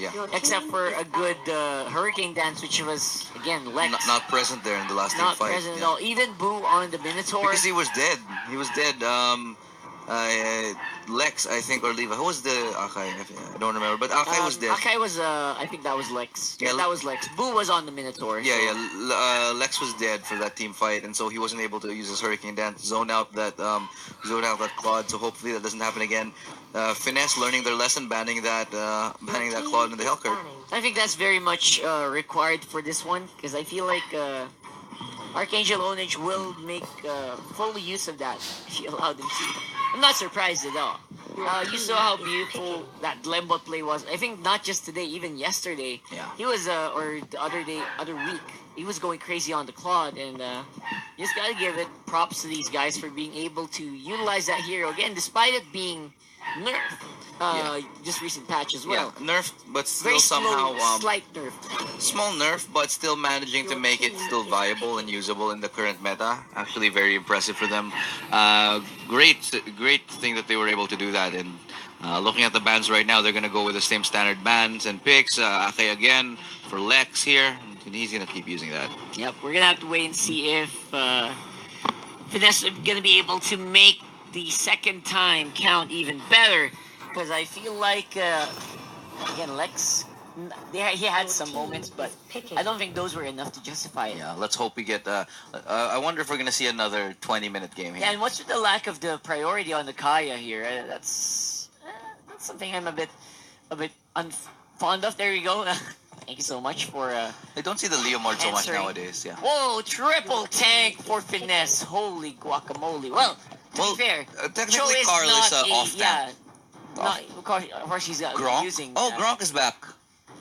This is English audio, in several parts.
Yeah. Except for a good Hurricane Dance, which was, again, Lex. Not present there in the last team Not fight. present at all. Even Boo on the Minotaur. Because he was dead. He was dead. Lex, I think, or Levi. Who was the Akai? I don't remember. But Akai was dead. Akai was, I think that was Lex. Yeah, that was Lex. Boo was on the Minotaur. Yeah, so. yeah. Lex was dead for that team fight, and so he wasn't able to use his Hurricane Dance, zone out that Claude. So hopefully that doesn't happen again. Finesse learning their lesson, banning that Claude in the Hellcurt. I think that's very much required for this one, because I feel like Archangel Ownage will make full use of that if you allow them to. I'm not surprised at all. You saw how beautiful that Lembot play was. I think not just today, even yesterday. Yeah. He was, or the other week, he was going crazy on the Claude, and you just gotta give it props to these guys for being able to utilize that hero again, despite it being nerfed. Just recent patch as well. Yeah, nerfed, but still Very somehow slight nerf. small nerf, but still managing to make it still viable and usable in the current meta. Actually, very impressive for them. Great thing that they were able to do that. And looking at the bans right now, they're gonna go with the same standard bans and picks. Ake again for Lex here, and he's gonna keep using that. Yep, we're gonna have to wait and see if Finesse is gonna be able to make the second time count even better, because I feel like again Lex, he had some moments, but I don't think those were enough to justify it. Yeah, let's hope we get. I wonder if we're gonna see another 20-minute game here. Yeah, and what's with the lack of the priority on the Kaya here? That's something I'm a bit fond of. There you go. Thank you so much for. I don't see the Leomord so much nowadays. Yeah. Whoa! Triple tank for Finesse. Holy guacamole. Well. To be fair, technically Carl is off tank. Yeah, not, of course he's Gronk? using. Gronk is back.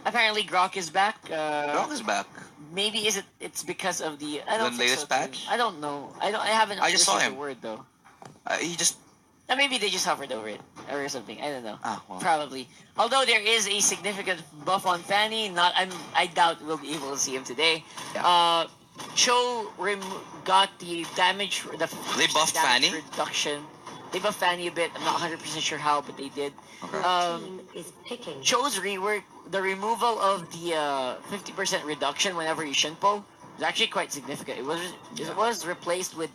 Apparently Gronk is back. Gronk is back. Maybe it's because of the I don't the think latest so, patch. I don't know. I haven't. I just saw him. The word though. He just. Maybe they just hovered over it or something. I don't know. Well. Probably. Although there is a significant buff on Fanny, I doubt we'll be able to see him today. Yeah. Chou got the damage. They buffed Fanny? Reduction. They buffed Fanny a bit. I'm not 100% sure how, but they did. Okay. Chou's rework, the removal of the 50% reduction whenever you Shinpo was actually quite significant. It was replaced with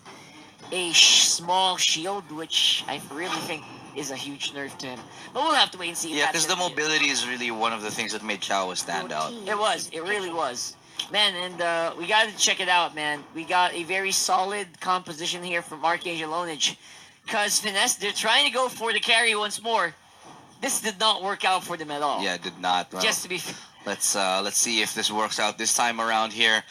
a small shield, which I really think is a huge nerf to him. But we'll have to wait and see. Yeah, because the mobility is really one of the things that made Chou stand out. It really was. Man, and we got to check it out, man. We got a very solid composition here from Archangel Ownage. Because Finesse, they're trying to go for the carry once more. This did not work out for them at all. Yeah, it did not. Well, just to be... Let's see if this works out this time around here.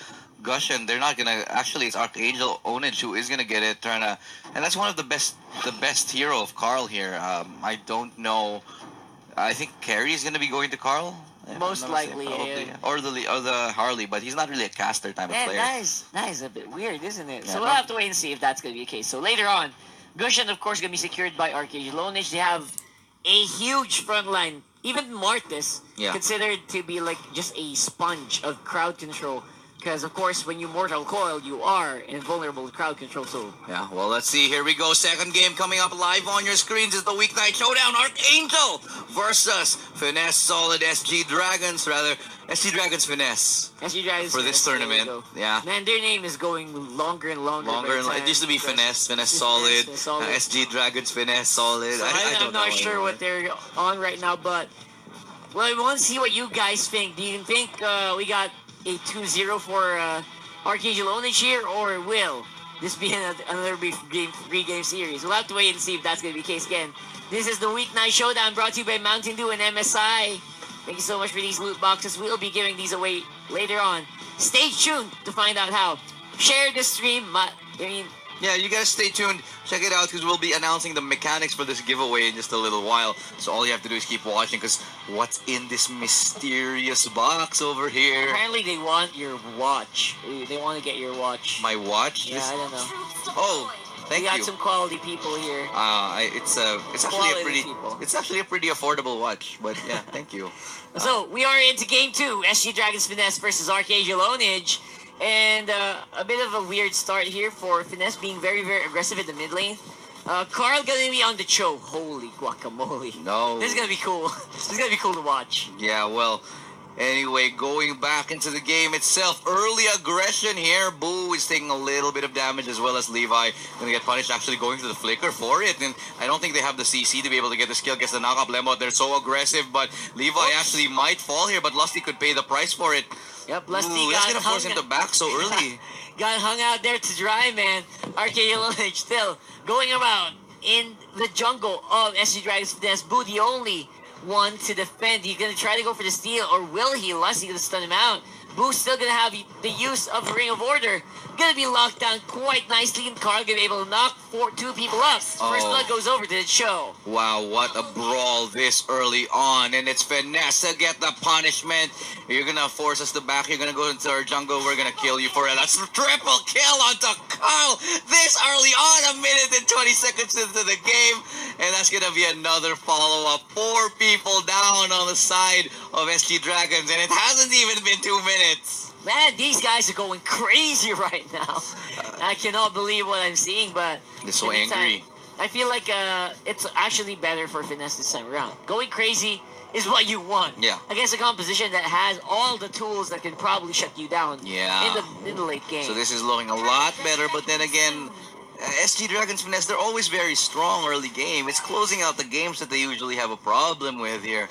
Gushin, they're not gonna. Actually, it's Archangel Ownage who is gonna get it. And that's one of the best hero of Carl here. I don't know. I think Carry is gonna be going to Carl. Most likely, yeah. Or the Harley, but he's not really a caster type of player. That is a bit weird, isn't it? Yeah, so we'll have to wait and see if that's going to be the case. So later on, Gushin, of course, going to be secured by Archangel Ownage. They have a huge front line. Even Martis, considered to be like just a sponge of crowd control. Because, of course, when you Mortal Coil, you are invulnerable to crowd control, so... Yeah, well, let's see. Here we go. Second game coming up live on your screens is the Weeknight Showdown. Archangel versus Finesse Solid SG Dragons, rather. SG Dragons Finesse. SG Dragons for this tournament. Yeah. Man, their name is going longer and longer. It used to be Finesse Solid. SG Dragons Finesse Solid. So I'm not sure what they're on right now, but... Well, I want to see what you guys think. Do you think we got a 2-0 for Archangel Ownage here, or will this be another three-game series? We'll have to wait and see if that's going to be the case again. This is the Weeknight Showdown brought to you by Mountain Dew and MSI. Thank you so much for these loot boxes. We'll be giving these away later on. Stay tuned to find out how. Share the stream. Yeah, you guys stay tuned. Check it out because we'll be announcing the mechanics for this giveaway in just a little while. So all you have to do is keep watching because what's in this mysterious box over here? Apparently they want your watch. They want to get your watch. My watch? Yeah, I don't know. Oh, thank you. We got some quality people here. It's actually a pretty affordable watch. But yeah, thank you. So we are into game 2. SG Dragons Finesse versus Archangel Ownage. And a bit of a weird start here for Finesse being very, very aggressive in the mid lane. Carl gonna be on the Chou. Holy guacamole. No. This is gonna be cool. This is gonna be cool to watch. Yeah, well, anyway, going back into the game itself, early aggression here. Boo is taking a little bit of damage as well as Levi. Gonna get punished actually going to the flicker for it. And I don't think they have the CC to be able to get the skill. Gets the knockup Lembo. They're so aggressive, but Levi actually might fall here, but Lusty could pay the price for it. Yep, Lusty Ooh, got that's gonna force him to back so early. got hung out there to dry, man. Arcade Ownage still going around in the jungle of SG Dragon's Finesse. Boo, the only one to defend. He's gonna try to go for the steal, or will he? Lusty gonna stun him out. Boo's still gonna have the use of Ring of Order. Gonna be locked down quite nicely, and Carl gonna be able to knock two people up. First blood goes over to the Chou. Wow, what a brawl this early on. And it's Finesse to get the punishment. You're gonna force us to back. You're gonna go into our jungle. We're gonna kill you for it. That's a triple kill onto Carl this early on, 1 minute and 20 seconds into the game. And that's gonna be another follow-up. 4 people down on the side of SG Dragons, and it hasn't even been 2 minutes. Man, these guys are going crazy right now. I cannot believe what I'm seeing, but They're so angry. I feel like it's actually better for Finesse this time around. Going crazy is what you want. Yeah. Against a composition that has all the tools that can probably shut you down. Yeah. In the late game. So this is looking a lot better, but then again, SG Dragons Finesse, they're always very strong early game. It's closing out the games that they usually have a problem with here.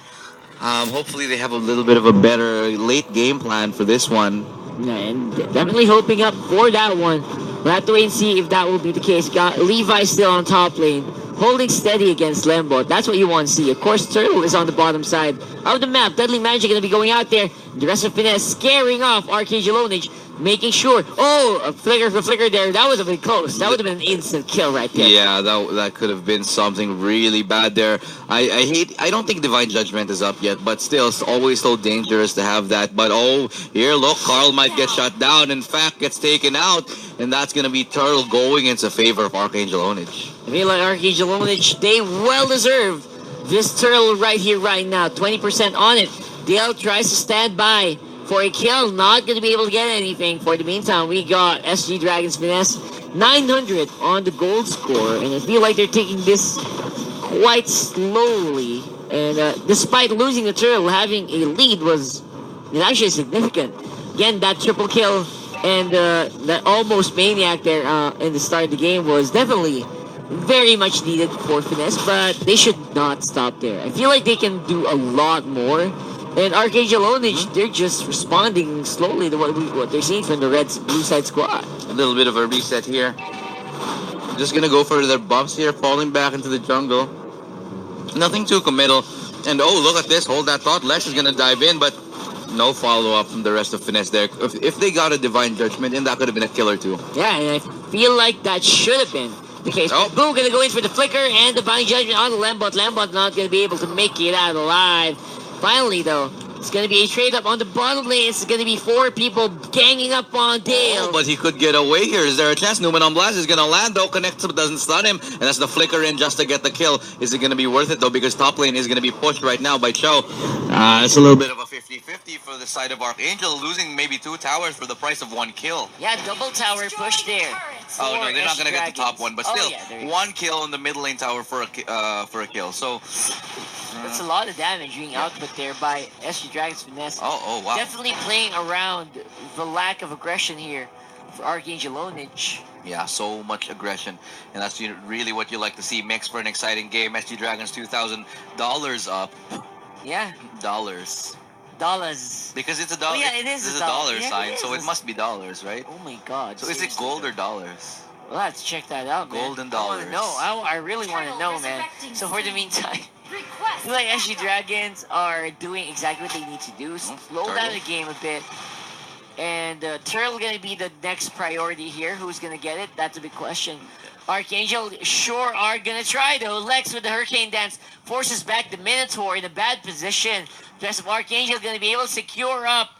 Hopefully they have a little bit of a better late game plan for this one. Yeah, and definitely hoping up for that one. We'll have to wait and see if that will be the case. Got Levi still on top lane, holding steady against Lembo. That's what you want to see. Of course, Turtle is on the bottom side of the map. Deadly Magic going to be going out there. The rest of Finesse scaring off Arcade Ownage, making sure. Oh, a flicker for flicker there. That was a bit close. That would have been an instant kill right there. Yeah, that could have been something really bad there. I don't think Divine Judgment is up yet, but still, it's always so dangerous to have that. But oh, here, look, Carl might get shut down. In fact, gets taken out, and that's going to be Turtle going into favor of Archangel Ownage. I feel like Archangel Ownage, they well deserve this Turtle right here, right now. 20% on it. Dale tries to stand by for a kill, not going to be able to get anything. For the meantime, we got SG Dragons Finesse 900 on the gold score, and I feel like they're taking this quite slowly. And despite losing the turtle, having a lead was actually significant. Again, that triple kill and that almost maniac there in the start of the game was definitely very much needed for Finesse, but they should not stop there. I feel like they can do a lot more. And Archangel Ownage, they're just responding slowly to what they're seeing from the blue side squad. A little bit of a reset here. Just gonna go for their buffs here, falling back into the jungle. Nothing too committal. And oh, look at this. Hold that thought. Lesh is gonna dive in, but no follow-up from the rest of Finesse there. If they got a Divine Judgment, then that could have been a killer too. Yeah, and I feel like that should have been the case. Oh. Boo gonna go in for the flicker and Divine Judgment on the Lambot. Lambot not gonna be able to make it out alive. Finally, though, it's going to be a trade-up on the bottom lane. It's going to be 4 people ganging up on Dale. Oh, but he could get away here. Is there a chance? Newman on Blast is going to land, though. Connects, but doesn't stun him. And that's the flicker in just to get the kill. Is it going to be worth it, though? Because top lane is going to be pushed right now by Chou. It's a little bit of a 50-50 for the side of Archangel, losing maybe 2 towers for the price of 1 kill. Yeah, double tower push there. Oh, no, they're not going to get the top one. But still, yeah, 1 kill in the mid lane tower for a kill. So... that's a lot of damage being output there by SG Dragons Finesse. Oh, wow. Definitely playing around the lack of aggression here for Archangel Ownage. Yeah, so much aggression. And that's really what you like to see. Mix for an exciting game. SG Dragons $2,000 up. Yeah. Dollars. Because it's a dollar. Oh, yeah, it is It's a a dollar. dollar Yeah, sign, it so it is. must be dollars, right? Oh my god. So is it seriously. gold or dollars? We'll have to check that out, man. Gold and I want dollars. to know. I really want to know, man. So for the meantime, I feel like SG Dragons are doing exactly what they need to do. Slow down Turtle. the game a bit. And Turtle going to be the next priority here. Who's going to get it? That's a big question. Archangel sure are going to try, though. Lex with the Hurricane Dance forces back the Minotaur in a bad position. The rest of Archangel going to be able to secure up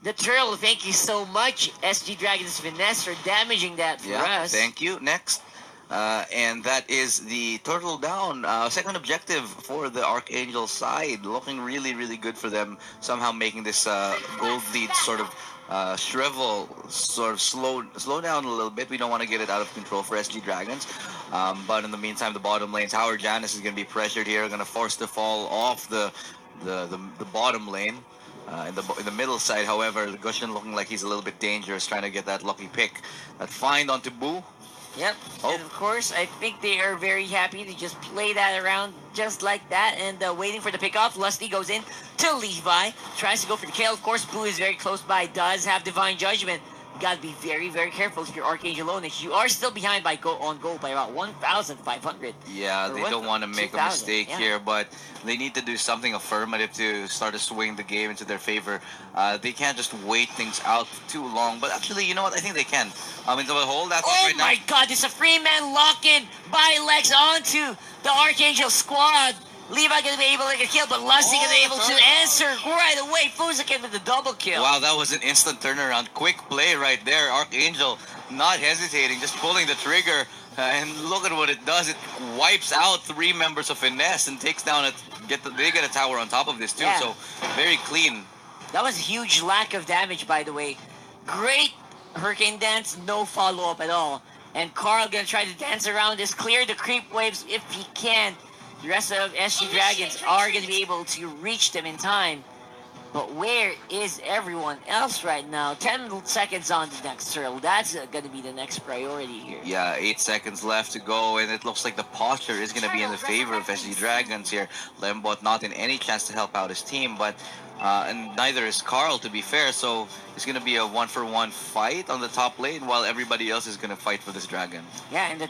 the Turtle. Thank you so much, SG Dragons Finesse, for damaging that for us. Thank you. Next. And that is the Turtle down. Second objective for the Archangel side. Looking really, really good for them. Somehow making this gold lead sort of shrivel, sort of slow down a little bit. We don't want to get it out of control for SG Dragons. But in the meantime, the bottom lane, Tower Janus is going to be pressured here, going to force the fall off the bottom lane. In the middle side, however, Gushin looking like he's a little bit dangerous, trying to get that lucky pick. That find onto Boo. Yep, Oh. and of course, I think they are very happy to just play that around just like that and waiting for the pickoff. Lusty goes in to Levi, tries to go for the kill. Of course, Boo is very close by, does have Divine Judgment. You gotta be very, very careful if you're Archangel Ownage. You are still behind by goal by about 1,500. Yeah, Or they what? don't want to make a 2,000, mistake yeah. here, but they need to do something affirmative to start to swing the game into their favor. They can't just wait things out too long. But actually, you know what? I think they can. Into a hole. That's Oh right my now. god, it's a free man lock-in by Lex onto the Archangel squad. Levi gonna be able to get a kill, but Lusty gonna be able to answer right away. Fuzakin with the double kill. Wow, that was an instant turnaround. Quick play right there. Archangel not hesitating, just pulling the trigger. And look at what it does. It wipes out 3 members of Finesse and takes down they get a tower on top of this too. Yeah. So very clean. That was a huge lack of damage, by the way. Great Hurricane Dance, no follow-up at all. And Carl gonna try to dance around this, clear the creep waves if he can. The rest of SG Dragons are gonna be able to reach them in time. But where is everyone else right now? 10 seconds on the next turtle. That's gonna be the next priority here. Yeah, 8 seconds left to go, and it looks like the posture is going to be in the favor of SG Dragons here. Lembot not in any chance to help out his team, but and neither is Carl, to be fair. So it's going to be a 1-for-1 fight on the top lane, while everybody else is going to fight for this dragon. Yeah, and the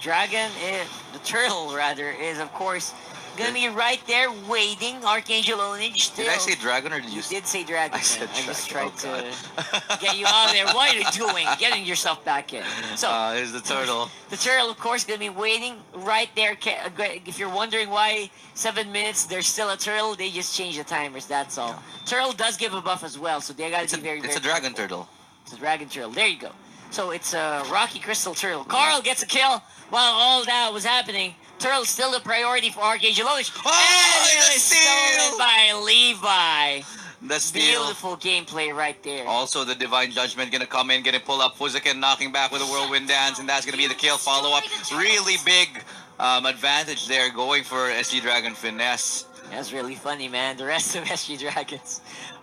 turtle rather, is of course gonna be right there waiting. Archangel Ownage still. Did I say dragon or did you? You did say dragon. I said I just dragon. tried Oh, to get you out of there. What are you doing? Getting yourself back in. So Here's the turtle. the turtle, of course, gonna be waiting right there. If you're wondering why 7 minutes, there's still a turtle. They just changed the timers. That's all. Turtle does give a buff as well, so they gotta It's be very. it's a very dragon careful. turtle. It's a dragon turtle. There you go. So it's a Rocky Crystal turtle. Carl gets a kill while all that was happening. Turtle's still the priority for Archangel Ownage. Oh, And it the was steal! stolen by Levi. That's steal. Beautiful gameplay right there. Also, the Divine Judgment gonna come in, gonna pull up Fuzakin, knocking back with a Whirlwind Dance, and that's gonna be the kill follow-up. Really big advantage there, going for SG Dragon Finesse. That's really funny, man. The rest of SG Dragons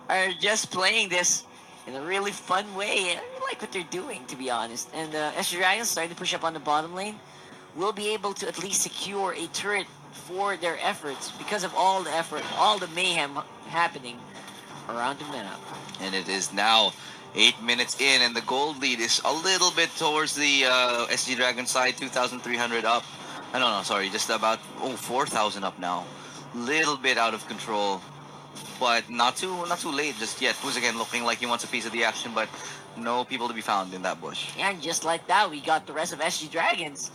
are just playing this in a really fun way. I like what they're doing, to be honest. And SG Dragons starting to push up on the bottom lane. Will be able to at least secure a turret for their efforts because of all the effort, all the mayhem happening around the map. And it is now 8 minutes in, and the gold lead is a little bit towards the SG Dragon side, 2,300 up. No, sorry, just about 4,000 up now. Little bit out of control, but not too late just yet. Fuzakin looking like he wants a piece of the action, but no people to be found in that bush. And just like that, we got the rest of SG Dragons.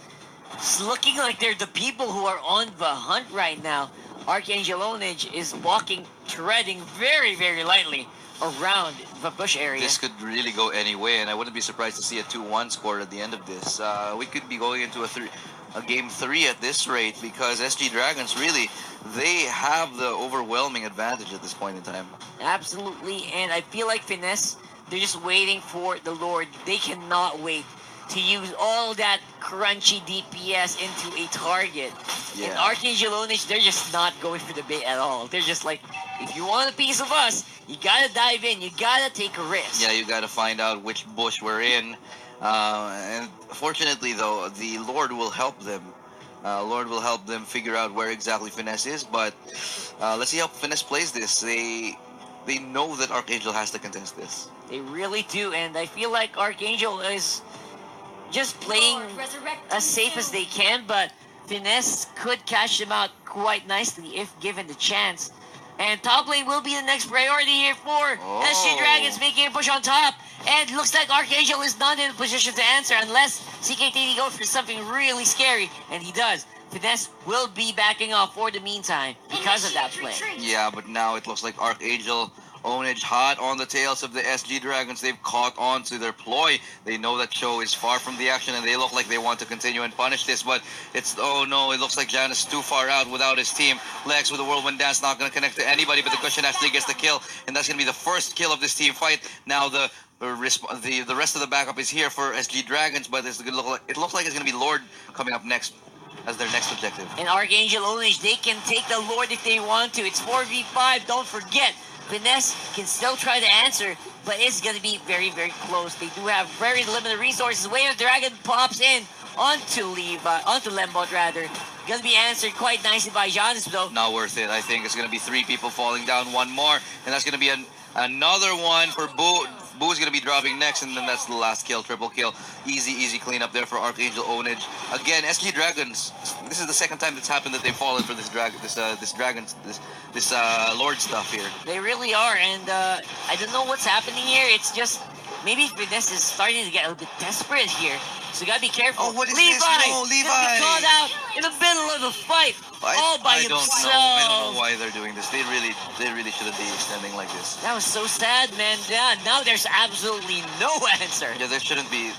It's looking like they're the people who are on the hunt right now. Archangel Ownage is walking, treading very, very lightly around the bush area. This could really go any way, and I wouldn't be surprised to see a 2-1 score at the end of this. We could be going into a game 3 at this rate, because SG Dragons really, they have the overwhelming advantage at this point in time. Absolutely, and I feel like Finesse, they're just waiting for the Lord. They cannot wait to use all that crunchy DPS into a target. Yeah. And Archangel Ownage, they're just not going for the bait at all. They're just like, if you want a piece of us, you gotta dive in, you gotta take a risk. Yeah, you gotta find out which bush we're in. And fortunately, though, the Lord will help them. Lord will help them figure out where exactly Finesse is, but let's see how Finesse plays this. They know that Archangel has to contest this. They really do, and I feel like Archangel is just playing as safe as they can, but Finesse could cash them out quite nicely if given the chance. And top lane will be the next priority here for SG Dragons, making a push on top. And looks like Archangel is not in a position to answer unless CKTD goes for something really scary, and he does. Finesse will be backing off for the meantime because of that play. Yeah, but now it looks like Archangel Ownage hot on the tails of the SG Dragons. They've caught on to their ploy. They know that Chou is far from the action, and they look like they want to continue and punish this, but it's, oh no, it looks like Janus is too far out without his team. Lex with the Whirlwind Dance, not going to connect to anybody, but the Cushion actually gets the kill, and that's going to be the first kill of this team fight. Now the rest of the backup is here for SG Dragons, but it looks like it's going to be Lord coming up next. as their next objective. And Archangel Ownage, they can take the Lord if they want to. It's 4v5, don't forget. Finesse can still try to answer, but it's going to be very, very close. They do have very limited resources. Wave of Dragon pops in onto Lembot rather. Going to be answered quite nicely by Giannis though. Not worth it. I think it's going to be 3 people falling down, 1 more, and that's going to be another one for Boo. Boo's going to be dropping next, and then that's the last kill, triple kill. Easy cleanup there for Archangel Ownage. Again, SG Dragons. This is the second time that's happened that they've fallen for this Lord stuff here. They really are, and I don't know what's happening here. It's just maybe Finesse is starting to get a little bit desperate here. So you gotta be careful. Oh, what is Levi, this? No, Levi! Gonna be called out in the middle of the fight, all by himself. I don't know why they're doing this. They really shouldn't be extending like this. That was so sad, man. Yeah, now there's absolutely no answer. Yeah, there shouldn't be.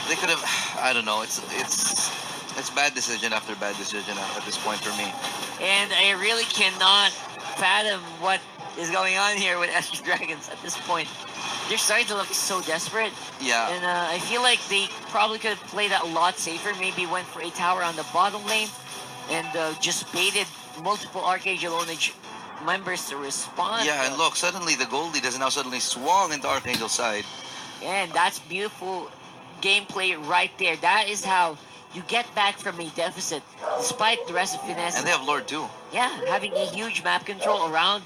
They could have. I don't know. It's bad decision after bad decision at this point for me. And I really cannot fathom what is going on here with SG Dragons at this point. They're starting to look so desperate. Yeah. And I feel like they probably could have played that a lot safer. Maybe went for a tower on the bottom lane and just baited multiple Archangel Ownage members to respond. Yeah, and look, suddenly the gold lead has now suddenly swung into Archangel's side. And that's beautiful gameplay right there. That is how you get back from a deficit, despite the rest of Finesse. And they have Lord too. Yeah, having a huge map control around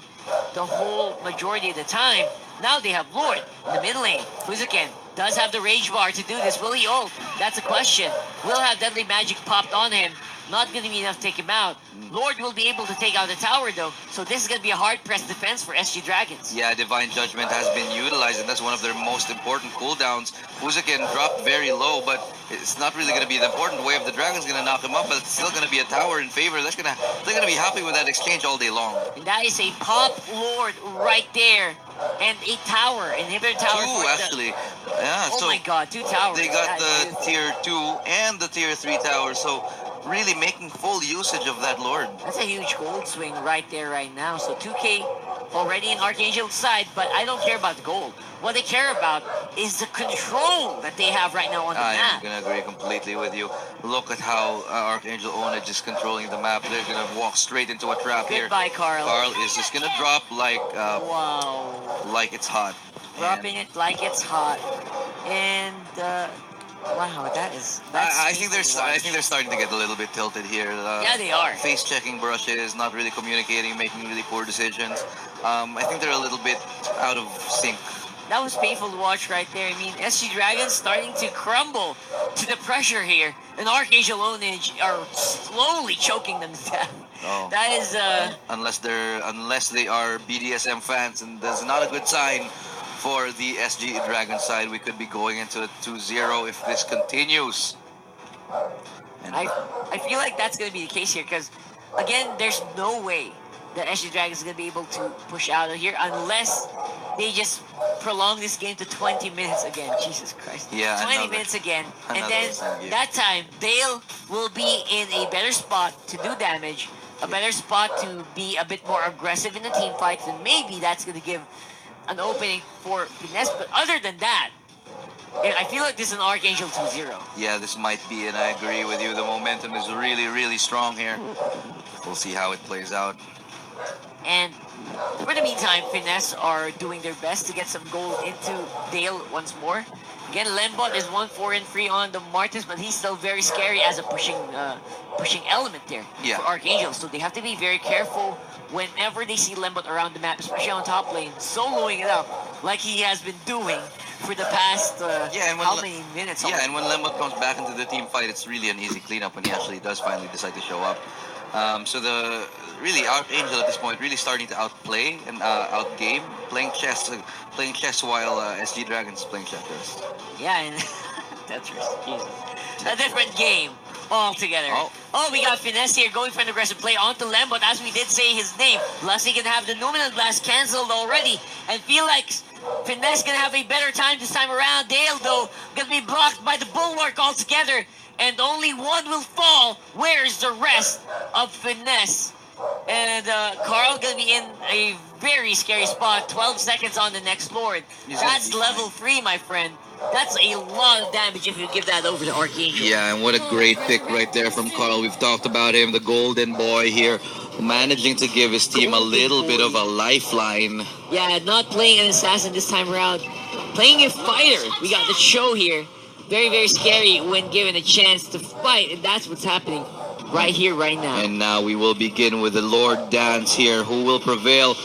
the whole majority of the time. Now they have Lord in the mid lane. Fuzuken does have the rage bar to do this. Will he ult? That's a question. Will have Deadly Magic popped on him. Not going to be enough to take him out. Lord will be able to take out the tower though. So this is going to be a hard-pressed defense for SG Dragons. Yeah, Divine Judgment has been utilized, and that's one of their most important cooldowns. Fuzuken dropped very low, but it's not really going to be the important way. If the Dragon's going to knock him up, but it's still going to be a tower in favor. They're going to be happy with that exchange all day long. And that is a pop Lord right there. And a tower, inhibitor tower. 2 actually. Yeah. Oh so my god, 2 towers. They got That the is- tier 2 and the tier 3 tower, so really making full usage of that Lord. That's a huge gold swing right there, right now. So 2K already in Archangel's side, but I don't care about the gold. What they care about is the control that they have right now on the I'm map. gonna agree completely with you. Look at how Archangel Ownage is controlling the map. They're gonna walk straight into a trap here. Goodbye, Carl. Carl is just gonna drop Wow. like it's hot. Dropping it like it's hot. And, wow, that's I think painful to watch. they're starting to get a little bit tilted here. Yeah, they are. Face checking brushes, not really communicating, making really poor decisions. I think they're a little bit out of sync. That was painful to watch right there. I mean, SG Dragons starting to crumble to the pressure here. And Archangel Ownage are slowly choking them to death. Oh. That is, Unless they are BDSM fans, and that's not a good sign for the SG Dragon side. We could be going into a 2-0 if this continues. And I feel like that's going to be the case here because, again, there's no way that SG Dragons is going to be able to push out of here unless they just prolong this game to 20 minutes again. Jesus Christ. Yeah, 20 minutes again. And another then insane game. that time, Dale will be in a better spot to do damage, a better spot to be a bit more aggressive in the team fights, and maybe that's going to give an opening for Finesse. But other than that, I feel like this is an Archangel 2-0. yeah, this might be, and I agree with you. The momentum is really strong here. We'll see how it plays out. And for the meantime, Finesse are doing their best to get some gold into Dale once more. Again, Lembot is 1-4-3 on the Martins, but he's still very scary as a pushing element there Yeah. for Archangel. So they have to be very careful whenever they see Lembot around the map, especially on top lane, soloing it up like he has been doing for the past and when how many minutes? Yeah, already? and when Lembot comes back into the team fight, it's really an easy cleanup when he actually does finally decide to show up. So the really Archangel at this point really starting to outplay and outgame, playing chess while SG Dragons playing checkers. Yeah, and Tetris, Jesus. A different game altogether. Oh, we got Finesse here going for an aggressive play onto Lembot, as we did say his name. Plus, he can have the Numinal Blast cancelled already, and feel like Finesse gonna have a better time this time around. Dale, though, gonna be blocked by the Bulwark altogether, and only one will fall. Where's the rest of Finesse? And Carl gonna be in a very scary spot. 12 seconds on the next Lord. He's gonna That's be level 3, my friend. That's a lot of damage if you give that over to Archangel. Yeah, and what a great pick right there from Carl. We've talked about him, the golden boy here, managing to give his team a little bit of a lifeline. Yeah, not playing an assassin this time around. Playing a fighter. We got the Chou here. Very, very scary when given a chance to fight, and that's what's happening right here, right now. And now we will begin with the Lord Dance here. Who will prevail?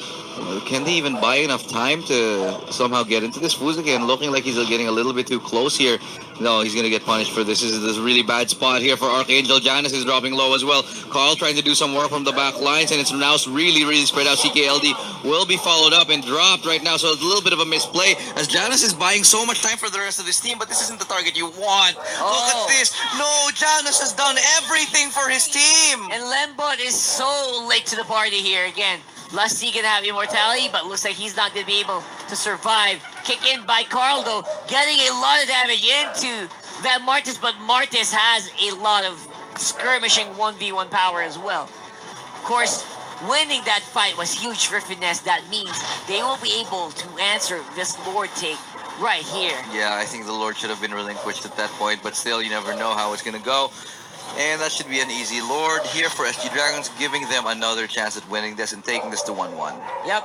Can they even buy enough time to somehow get into this? Fuz again looking like he's getting a little bit too close here. No, he's going to get punished for this. This is a really bad spot here for Archangel. Janice is dropping low as well. Carl trying to do some work from the back lines, and it's now really, really spread out. CKLD will be followed up and dropped right now, so it's a little bit of a misplay as Janice is buying so much time for the rest of his team, but this isn't the target you want. Look at this. No, Janice has done everything for his team. And Lembot is so late to the party here again. Lusty can have immortality, but looks like he's not going to be able to survive. Kick in by Carl, though, getting a lot of damage into that Martis, but Martis has a lot of skirmishing 1v1 power as well. Of course, winning that fight was huge for Finesse. That means they will be able to answer this Lord take right here. Yeah, I think the Lord should have been relinquished at that point, but still, you never know how it's going to go. And that should be an easy Lord here for SG Dragons, giving them another chance at winning this and taking this to 1-1. Yep,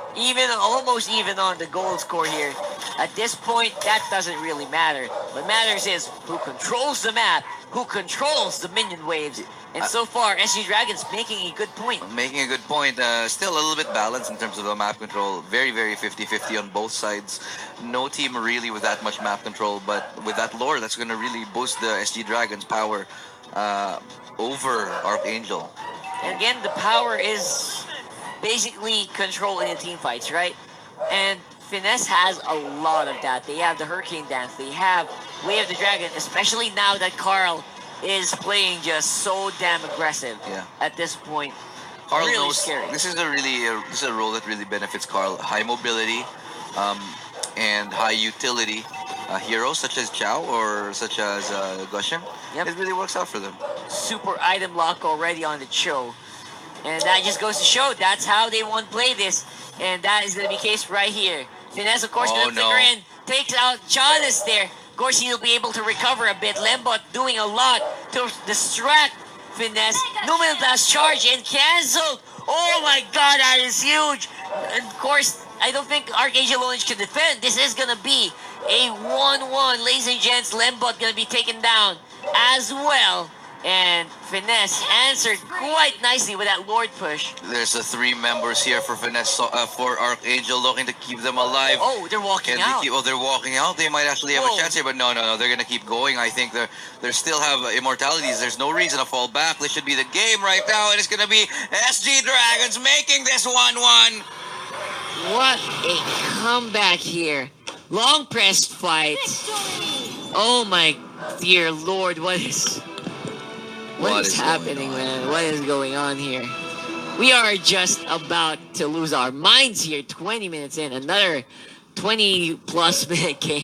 almost even on the goal score here. At this point, that doesn't really matter. What matters is who controls the map, who controls the minion waves. And so far, SG Dragons making a good point. Making a good point. Still a little bit balanced in terms of the map control. Very, very 50-50 on both sides. No team really with that much map control, but with that Lord, that's going to really boost the SG Dragons' power over Archangel. And again, the power is basically control in the team fights, right? And Finesse has a lot of that. They have the Hurricane Dance, they have Way of the Dragon, especially now that Carl is playing just so damn aggressive. Yeah. At this point. Carl really knows scary. This is a role that really benefits Carl. High mobility and high utility. Heroes such as Chou or such as Gushing, it really works out for them. Super item lock already on the Chou. And that just goes to show that's how they want to play this. And that is going to be the case right here. Finesse, of course, going to flicker in. Takes out Janice there. Of course, he'll be able to recover a bit. Lembot doing a lot to distract Finesse. Numenal Blast charge and canceled. Oh my god, that is huge. And of course, I don't think Archangel Ownage can defend. This is going to be a 1-1. Ladies and gents, Lembot going to be taken down as well. And Finesse answered quite nicely with that Lord push. There's the 3 members here for Finesse, for Archangel, looking to keep them alive. Oh, they're walking out. They're walking out. They might actually have a chance here, but no. They're going to keep going. I think they still have immortalities. There's no reason to fall back. This should be the game right now, and it's going to be SG Dragons making this 1-1. What a comeback here. Long press fight. Oh my dear Lord, what is happening, man? What is going on here? We are just about to lose our minds here. 20 minutes in, another 20 plus minute game.